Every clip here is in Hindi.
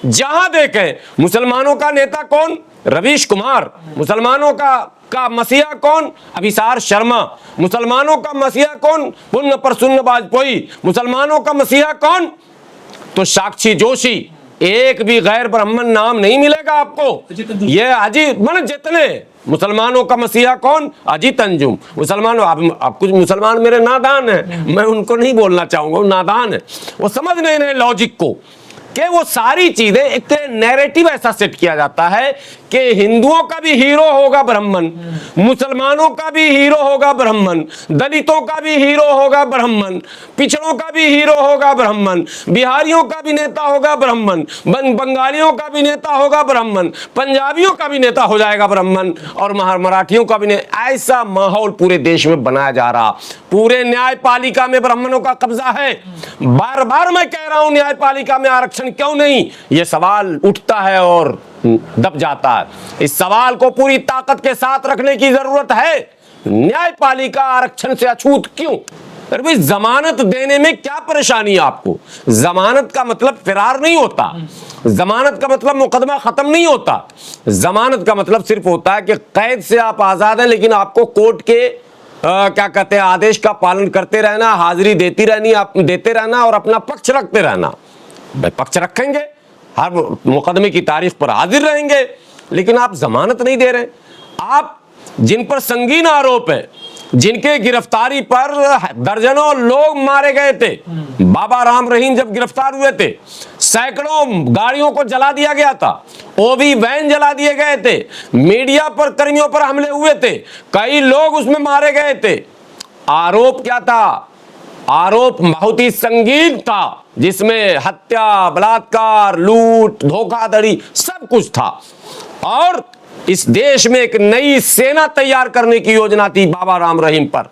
जहां देखें मुसलमानों का नेता कौन? रवीश कुमार। मुसलमानों का मसीहा कौन? अभिसार शर्मा। मुसलमानों का मसीहा कौन? पुण्य प्रसन्न वाजपेयी। मुसलमानों का मसीहा कौन? तो साक्षी जोशी। एक भी गैर ब्राह्मण नाम नहीं मिलेगा आपको। ये अजीत मन जितने मुसलमानों का मसीहा कौन? अजीत अंजुम। मुसलमान आप कुछ मुसलमान मेरे नादान हैं, मैं उनको नहीं बोलना चाहूंगा, वो नादान है, वो समझ नहीं रहे लॉजिक को कि वो सारी चीजें एक नैरेटिव ऐसा सेट किया जाता है कि हिंदुओं का भी हीरो होगा ब्राह्मण, मुसलमानों का भी हीरो होगा ब्राह्मण, दलितों का भी हीरो होगा ब्राह्मण, पिछड़ों का भी हीरो होगा ब्राह्मण, बिहारियों का भी नेता होगा ब्राह्मण, बंगालियों का भी नेता होगा ब्राह्मण, पंजाबियों का भी नेता हो जाएगा ब्राह्मण, और मराठियों का भी ऐसा माहौल पूरे देश में बनाया जा रहा। पूरे न्यायपालिका में ब्राह्मणों का कब्जा है। बार बार मैं कह रहा हूं न्यायपालिका में आरक्षण क्यों नहीं, यह सवाल उठता है और दब जाता है। इस सवाल को पूरी ताकत के साथ रखने की जरूरत है। न्यायपालिका आरक्षण से अछूत क्यों? अरे भाई, जमानत देने में क्या परेशानी है आपको? जमानत का मतलब फिरार नहीं होता, जमानत का मतलब मुकदमा खत्म नहीं होता। जमानत का मतलब सिर्फ होता है कि कैद से आप आजाद हैं, लेकिन आपको कोर्ट के क्या कहते हैं आदेश का पालन करते रहना, हाजिरी देते रहना और अपना पक्ष रखते रहना। भाई पक्ष रखेंगे, हर मुकदमे की तारीख पर हाजिर रहेंगे, लेकिन आप जमानत नहीं दे रहे। आप जिन पर संगीन आरोप है, जिनके गिरफ्तारी पर दर्जनों लोग मारे गए थे, बाबा राम रहीम जब गिरफ्तार हुए थे, सैकड़ों गाड़ियों को जला दिया गया था, ओबी वैन जला दिए गए थे, मीडिया पर कर्मियों पर हमले हुए थे, कई लोग उसमें मारे गए थे। आरोप क्या था? आरोप बहुत ही संगीन था, जिसमें हत्या, बलात्कार, लूट, धोखाधड़ी सब कुछ था। और इस देश में एक नई सेना तैयार करने की योजना थी बाबा राम रहीम पर।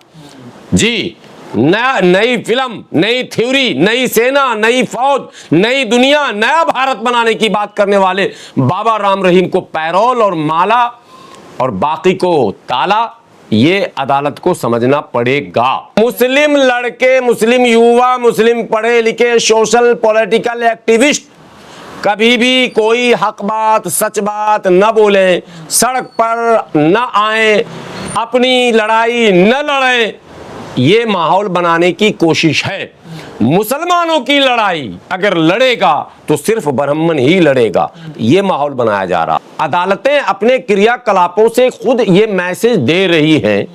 जी, नई फिल्म, नई थ्योरी, नई सेना, नई फौज, नई दुनिया, नया भारत बनाने की बात करने वाले बाबा राम रहीम को पैरोल और माला और बाकी को ताला, ये अदालत को समझना पड़ेगा। मुस्लिम लड़के, मुस्लिम युवा, मुस्लिम पढ़े लिखे सोशल पॉलिटिकल एक्टिविस्ट कभी भी कोई हक बात, सच बात न बोले, सड़क पर न आए, अपनी लड़ाई न लड़े, ये माहौल बनाने की कोशिश है। मुसलमानों की लड़ाई अगर लड़ेगा तो सिर्फ ब्राह्मण ही लड़ेगा, ये माहौल बनाया जा रहा। अदालतें अपने क्रियाकलापों से खुद ये मैसेज दे रही हैं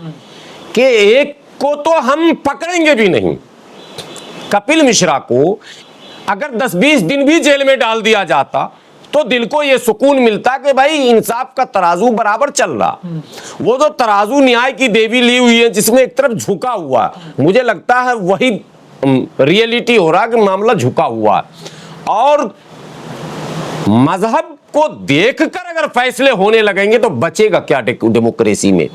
कि एक को तो हम पकड़ेंगे भी नहीं। कपिल मिश्रा को अगर 10-20 दिन भी जेल में डाल दिया जाता तो दिल को यह सुकून मिलता कि भाई इंसाफ का तराजू बराबर चल रहा। वो जो तराजू न्याय की देवी ली हुई है, जिसमें एक तरफ झुका हुआ, मुझे लगता है वही रियलिटी हो रहा कि मामला झुका हुआ। और मजहब को देखकर अगर फैसले होने लगेंगे तो बचेगा क्या डेमोक्रेसी में?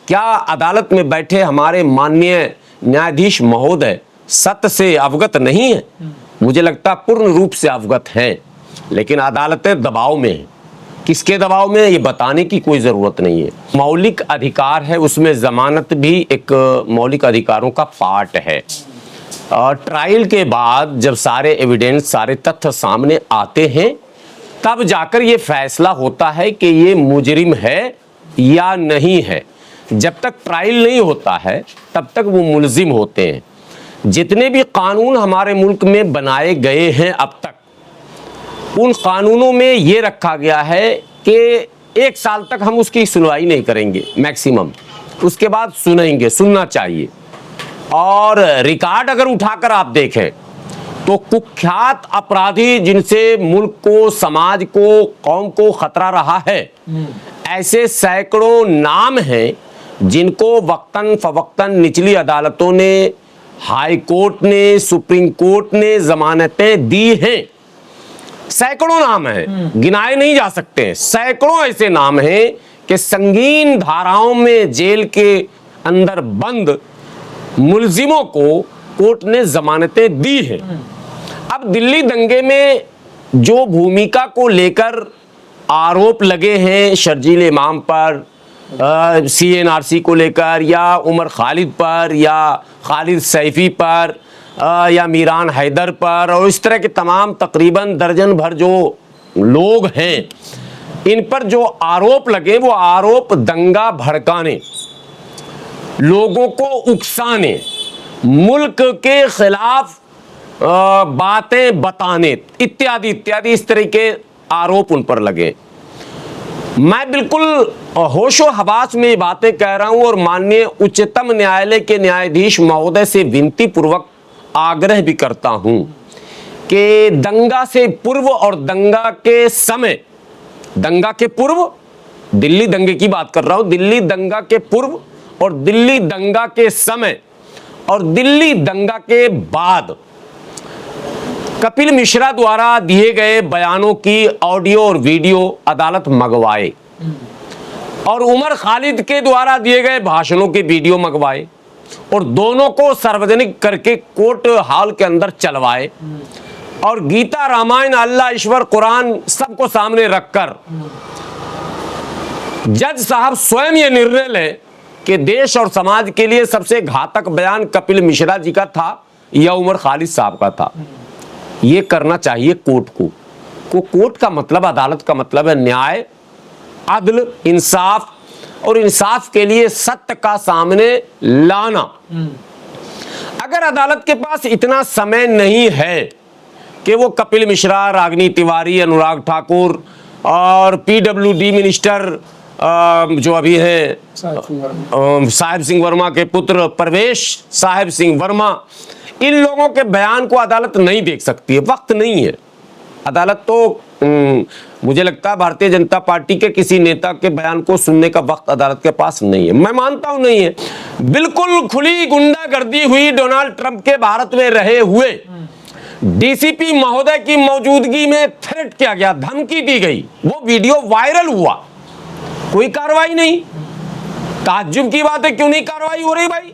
क्या अदालत में बैठे हमारे माननीय न्यायाधीश महोदय सत्य से अवगत नहीं है? मुझे लगता पूर्ण रूप से अवगत हैं, लेकिन अदालतें दबाव में हैं। किसके दबाव में, ये बताने की कोई जरूरत नहीं है। मौलिक अधिकार है, उसमें जमानत भी एक मौलिक अधिकारों का पार्ट है। ट्रायल के बाद जब सारे एविडेंस, सारे तथ्य सामने आते हैं, तब जाकर ये फैसला होता है कि ये मुजरिम है या नहीं है। जब तक ट्रायल नहीं होता है तब तक वो मुलजिम होते हैं। जितने भी कानून हमारे मुल्क में बनाए गए हैं अब तक, उन कानूनों में ये रखा गया है कि 1 साल तक हम उसकी सुनवाई नहीं करेंगे मैक्सिमम, उसके बाद सुनेंगे, सुनना चाहिए। और रिकॉर्ड अगर उठाकर आप देखें तो कुख्यात अपराधी जिनसे मुल्क को, समाज को, कौम को खतरा रहा है, ऐसे सैकड़ों नाम हैं जिनको वक्तन फवक्तन निचली अदालतों ने, हाई कोर्ट ने, सुप्रीम कोर्ट ने जमानतें दी हैं। सैकड़ों नाम हैं, गिनाए नहीं जा सकते। सैकड़ों ऐसे नाम हैं कि संगीन धाराओं में जेल के अंदर बंद मुलजिमों को कोर्ट ने जमानतें दी हैं। अब दिल्ली दंगे में जो भूमिका को लेकर आरोप लगे हैं शर्जील इमाम पर, CNRC को लेकर, या उमर खालिद पर, या खालिद सैफी पर, या मीरान हैदर पर, और इस तरह के तमाम तकरीबन दर्जन भर जो लोग हैं, इन पर जो आरोप लगे वो आरोप दंगा भड़काने, लोगों को उकसाने, मुल्क के खिलाफ बातें बताने इत्यादि इत्यादि इस तरह के आरोप उन पर लगे। मैं बिल्कुल होशो हवास में ये बातें कह रहा हूं और माननीय उच्चतम न्यायालय के न्यायाधीश महोदय से विनती पूर्वक आग्रह भी करता हूं कि दंगा से पूर्व और दंगा के समय, दंगा के पूर्व, दिल्ली दंगे की बात कर रहा हूं, दिल्ली दंगा के पूर्व और दिल्ली दंगा के समय और दिल्ली दंगा के बाद कपिल मिश्रा द्वारा दिए गए बयानों की ऑडियो और वीडियो अदालत मंगवाए और उमर खालिद के द्वारा दिए गए भाषणों के वीडियो मंगवाए और दोनों को सार्वजनिक करके कोर्ट हॉल के अंदर चलवाए और गीता, रामायण, अल्लाह, ईश्वर, कुरान सबको सामने रखकर जज साहब स्वयं ये निर्णय लें कि देश और समाज के लिए सबसे घातक बयान कपिल मिश्रा जी का था या उमर खालिद साहब का था। ये करना चाहिए कोर्ट को कोर्ट का मतलब, अदालत का मतलब है न्याय, अदल, इंसाफ और इंसाफ के लिए सत्य का सामने लाना। अगर अदालत के पास इतना समय नहीं है कि वो कपिल मिश्रा, रागिनी तिवारी, अनुराग ठाकुर और पीडब्ल्यूडी मिनिस्टर जो अभी हैं साहिब सिंह वर्मा के पुत्र परवेश साहिब सिंह वर्मा, इन लोगों के बयान को अदालत नहीं देख सकती है, वक्त नहीं है। अदालत तो मुझे लगता है भारतीय जनता पार्टी के किसी नेता के बयान को सुनने का वक्त अदालत के पास नहीं है, मैं मानता हूं नहीं है। बिल्कुल खुली गुंडागर्दी हुई डोनाल्ड ट्रंप के भारत में रहे हुए डीसीपी महोदय की मौजूदगी में थ्रेट किया गया, धमकी दी गई, वो वीडियो वायरल हुआ, कोई कार्रवाई नहीं। ताज्जुब की बात है, क्यों नहीं कार्रवाई हो रही भाई?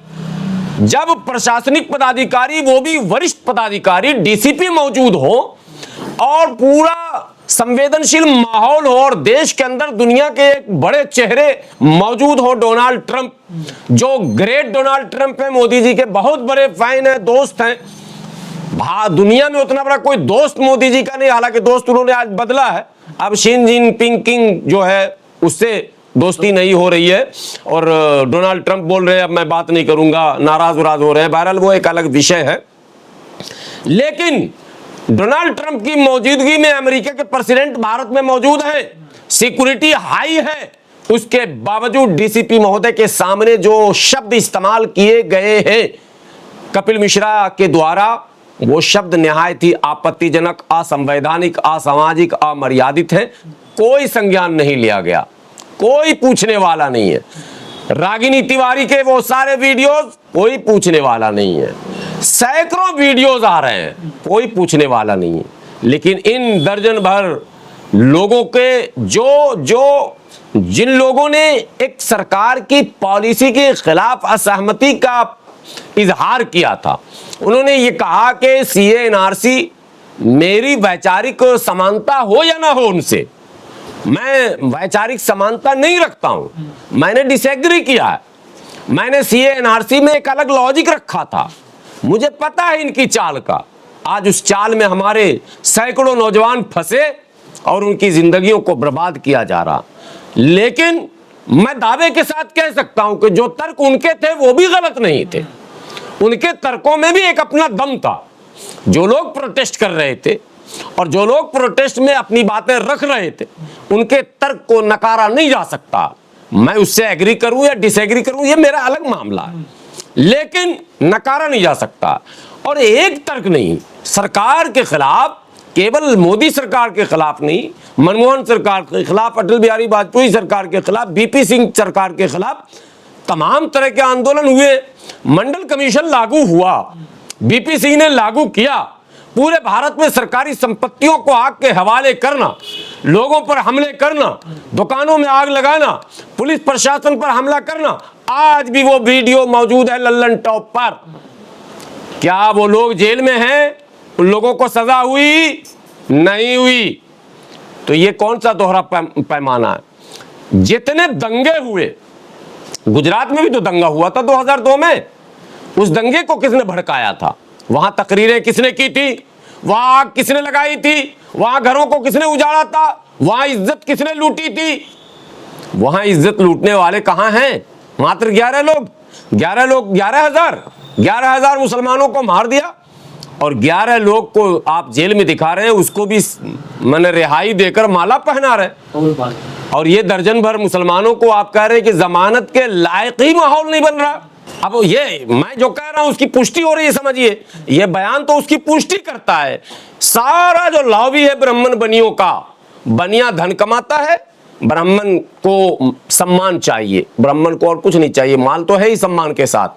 जब प्रशासनिक पदाधिकारी, वो भी वरिष्ठ पदाधिकारी, डीसीपी मौजूद हो और पूरा संवेदनशील माहौल हो और देश के अंदर दुनिया के एक बड़े चेहरे मौजूद हो, डोनाल्ड ट्रंप, जो ग्रेट डोनाल्ड ट्रंप है, मोदी जी के बहुत बड़े फैन हैं, दोस्त हैं, दुनिया में उतना बड़ा कोई दोस्त मोदी जी का नहीं, हालांकि दोस्त उन्होंने आज बदला है, अब शी जिनपिंग किंग जो है उससे दोस्ती नहीं हो रही है और डोनाल्ड ट्रंप बोल रहे हैं अब मैं बात नहीं करूंगा, नाराज वराज हो रहे हैं, बहरहाल वो एक अलग विषय है। लेकिन डोनाल्ड ट्रंप की मौजूदगी में अमेरिका के प्रेसिडेंट भारत में मौजूद हैं, सिक्योरिटी हाई है, उसके बावजूद डीसीपी महोदय के सामने जो शब्द इस्तेमाल किए गए हैं कपिल मिश्रा के द्वारा, वो शब्द निहायत ही आपत्तिजनक, असंवैधानिक, असामाजिक, अमर्यादित है। कोई संज्ञान नहीं लिया गया, कोई पूछने वाला नहीं है। रागिनी तिवारी के वो सारे वीडियोस, कोई पूछने वाला नहीं है। सैकड़ों वीडियोस आ रहे हैं, कोई पूछने वाला नहीं है। लेकिन इन दर्जन भर लोगों के जिन लोगों ने एक सरकार की पॉलिसी के खिलाफ असहमति का इजहार किया था, उन्होंने ये कहा कि सीए एनआरसी, मेरी वैचारिक समानता हो या ना हो उनसे, मैं वैचारिक समानता नहीं रखता हूं, मैंने डिसएग्री किया है, मैंने सीए एनआरसी में एक अलग लॉजिक रखा था, मुझे पता है इनकी चाल का। आज उस चाल में हमारे सैकड़ों नौजवान फंसे और उनकी जिंदगियों को बर्बाद किया जा रहा। लेकिन मैं दावे के साथ कह सकता हूं कि जो तर्क उनके थे वो भी गलत नहीं थे, उनके तर्कों में भी एक अपना दम था। जो लोग प्रोटेस्ट कर रहे थे और जो लोग प्रोटेस्ट में अपनी बातें रख रहे थे, उनके तर्क को नकारा नहीं जा सकता। मैं उससे एग्री करूं या डिसएग्री करूं, ये मेरा अलग मामला है, लेकिन नकारा नहीं जा सकता। और एक तर्क नहीं, सरकार के खिलाफ, केवल मोदी सरकार के खिलाफ नहीं, मनमोहन सरकार के खिलाफ, अटल बिहारी वाजपेयी सरकार के खिलाफ, बीपी सिंह सरकार के खिलाफ तमाम तरह के आंदोलन हुए। मंडल कमीशन लागू हुआ, बीपी सिंह ने लागू किया, पूरे भारत में सरकारी संपत्तियों को आग के हवाले करना, लोगों पर हमले करना, दुकानों में आग लगाना, पुलिस प्रशासन पर हमला करना। आज भी वो वीडियो मौजूद है लल्लन टॉप पर। क्या वो लोग जेल में हैं? उन लोगों को सजा हुई? नहीं हुई। तो ये कौन सा दोहरा पैमाना है? जितने दंगे हुए, गुजरात में भी तो दंगा हुआ था 2002 में, उस दंगे को किसने भड़काया था? वहां तकरीरें किसने की थी? वहां आग किसने लगाई थी? वहां घरों को किसने उजाड़ा था, वहां इज्जत किसने लूटी थी? वहां इज्जत लूटने वाले कहां हैं? मात्र 11 लोग, 11,000 मुसलमानों को मार दिया और 11 लोग को आप जेल में दिखा रहे हैं, उसको भी मैंने रिहाई देकर माला पहना रहे। और ये दर्जन भर मुसलमानों को आप कह रहे हैं कि जमानत के लायक ही माहौल नहीं बन रहा। अब ये मैं जो कह रहा हूं उसकी पुष्टि हो रही है, समझिए, ये बयान तो उसकी पुष्टि करता है। सारा जो लॉबी है ब्राह्मण बनियों का, बनिया धन कमाता है, ब्राह्मण को सम्मान चाहिए, ब्राह्मण को और कुछ नहीं चाहिए, माल तो है ही सम्मान के साथ।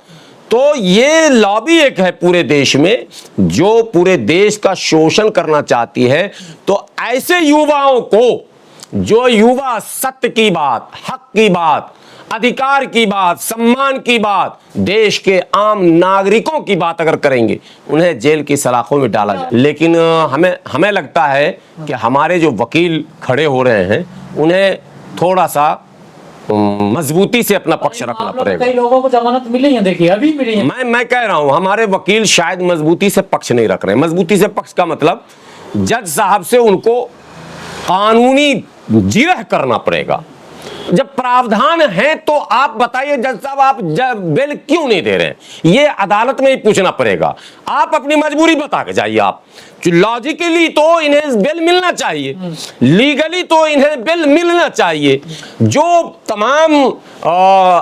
तो ये लॉबी एक है पूरे देश में जो पूरे देश का शोषण करना चाहती है। तो ऐसे युवाओं को, जो युवा सत्य की बात, हक की बात, अधिकार की बात, सम्मान की बात, देश के आम नागरिकों की बात अगर करेंगे, उन्हें जेल की सलाखों में डाला जाए। लेकिन हमें लगता है कि हमारे जो वकील खड़े हो रहे हैं उन्हें थोड़ा सा मजबूती से अपना पक्ष रखना पड़ेगा। कई लोगों को जमानत मिली है, देखिए अभी मिली है। मैं कह रहा हूं हमारे वकील शायद मजबूती से पक्ष नहीं रख रहे हैं। मजबूती से पक्ष का मतलब जज साहब से उनको कानूनी जिरह करना पड़ेगा। जब प्रावधान है तो आप बताइए जज साहब, आप बेल क्यों नहीं दे रहे हैं? ये अदालत में ही पूछना पड़ेगा। आप अपनी मजबूरी बता के जाइए। आप लॉजिकली तो इन्हें बेल मिलना चाहिए, लीगली तो इन्हें बेल मिलना चाहिए। जो तमाम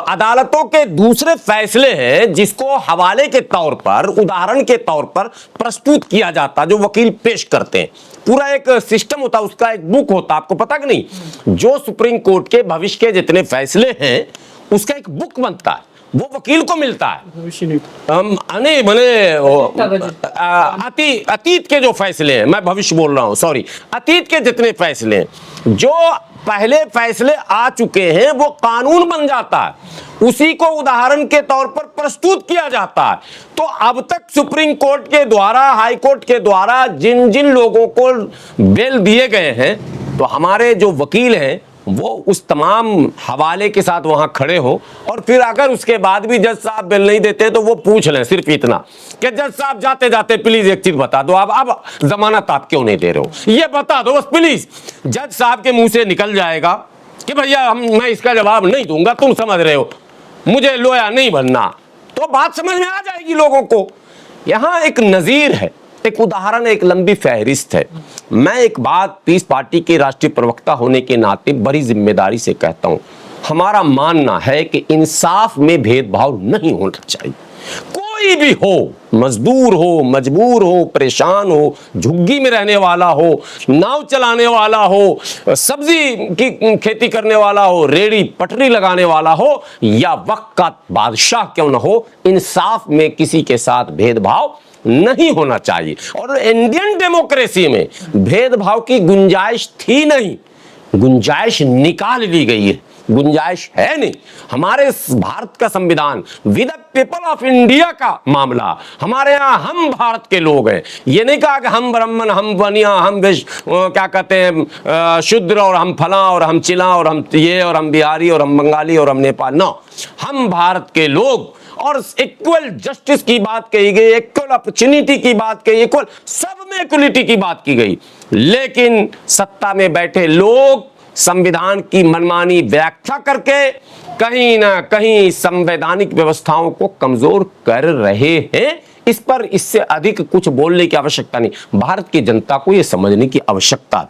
अदालतों के दूसरे फैसले हैं जिसको हवाले के तौर पर, उदाहरण के तौर पर प्रस्तुत किया जाता, जो वकील पेश करते हैं, पूरा एक सिस्टम होता, उसका एक बुक होता, आपको पता कि नहीं? जो सुप्रीम कोर्ट के भविष्य के जितने फैसले हैं उसका एक बुक बनता है, वो वकील को मिलता है। अतीत के जो फैसले हैं, मैं भविष्य बोल रहा हूं, सॉरी, अतीत के जितने फैसले हैं, जो पहले फैसले आ चुके हैं वो कानून बन जाता है, उसी को उदाहरण के तौर पर प्रस्तुत किया जाता है। तो अब तक सुप्रीम कोर्ट के द्वारा, हाई कोर्ट के द्वारा जिन जिन लोगों को बेल दिए गए हैं, तो हमारे जो वकील हैं वो उस तमाम हवाले के साथ वहां खड़े हो, और फिर अगर उसके बाद भी जज साहब बेल नहीं देते तो वो पूछ लें सिर्फ इतना कि जज साहब जाते जाते प्लीज एक चीज बता दो, अब जमानत आप क्यों नहीं दे रहे हो, ये बता दो बस प्लीज। जज साहब के मुंह से निकल जाएगा कि भैया मैं इसका जवाब नहीं दूंगा, तुम समझ रहे हो, मुझे लोया नहीं बनना, तो बात समझ में आ जाएगी लोगों को। यहां एक नजीर है, एक उदाहरण, एक लंबी फहरिस्त है। मैं एक बात पीस पार्टी के राष्ट्रीय प्रवक्ता होने के नाते बड़ी जिम्मेदारी से कहता हूं, हमारा मानना है कि इंसाफ में भेदभाव नहीं होना चाहिए। कोई भी हो, मजदूर हो, मजबूर हो, परेशान हो, झुग्गी में रहने वाला हो, नाव चलाने वाला हो, सब्जी की खेती करने वाला हो, रेड़ी पटरी लगाने वाला हो, या वक्त का बादशाह क्यों ना हो, इंसाफ में किसी के साथ भेदभाव नहीं होना चाहिए। और इंडियन डेमोक्रेसी में भेदभाव की गुंजाइश थी नहीं, गुंजाइश निकाल ली गई है, गुंजाइश है नहीं। हमारे भारत का संविधान विद पीपल ऑफ इंडिया का मामला, हमारे यहाँ हम भारत के लोग हैं। ये नहीं कहा कि हम ब्राह्मण, हम बनिया, हम क्या कहते हैं शूद्र, और हम फला, और हम चिला, और हम ये, और हम बिहारी, और हम बंगाली, और हम नेपाल। नो, हम भारत के लोग, और इक्वल जस्टिस की बात कही गई, इक्वल अपॉर्चुनिटी की बात कही, इक्वल सब में इक्वलिटी की बात की गई। लेकिन सत्ता में बैठे लोग संविधान की मनमानी व्याख्या करके कहीं ना कहीं संवैधानिक व्यवस्थाओं को कमजोर कर रहे हैं। इस पर इससे अधिक कुछ बोलने की आवश्यकता नहीं, भारत की जनता को यह समझने की आवश्यकता।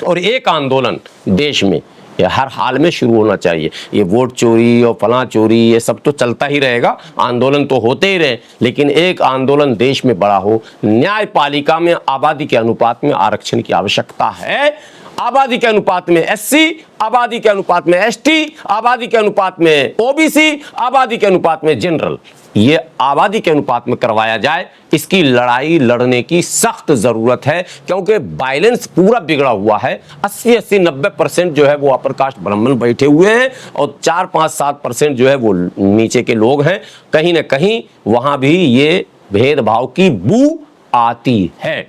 और एक आंदोलन देश में हर हाल में शुरू होना चाहिए। ये वोट चोरी और फला चोरी ये सब तो चलता ही रहेगा, आंदोलन तो होते ही रहे, लेकिन एक आंदोलन देश में बड़ा हो। न्यायपालिका में आबादी के अनुपात में आरक्षण की आवश्यकता है। आबादी के अनुपात में एससी, आबादी के अनुपात में एसटी, आबादी के अनुपात में ओबीसी, आबादी के अनुपात में जनरल, ये आबादी के अनुपात में करवाया जाए। इसकी लड़ाई लड़ने की सख्त जरूरत है, क्योंकि बैलेंस पूरा बिगड़ा हुआ है। 80-90% जो है वो अपर कास्ट ब्राह्मण बैठे हुए हैं, और 4-5-7% जो है वो नीचे के लोग हैं। कहीं ना कहीं वहां भी ये भेदभाव की बू आती है।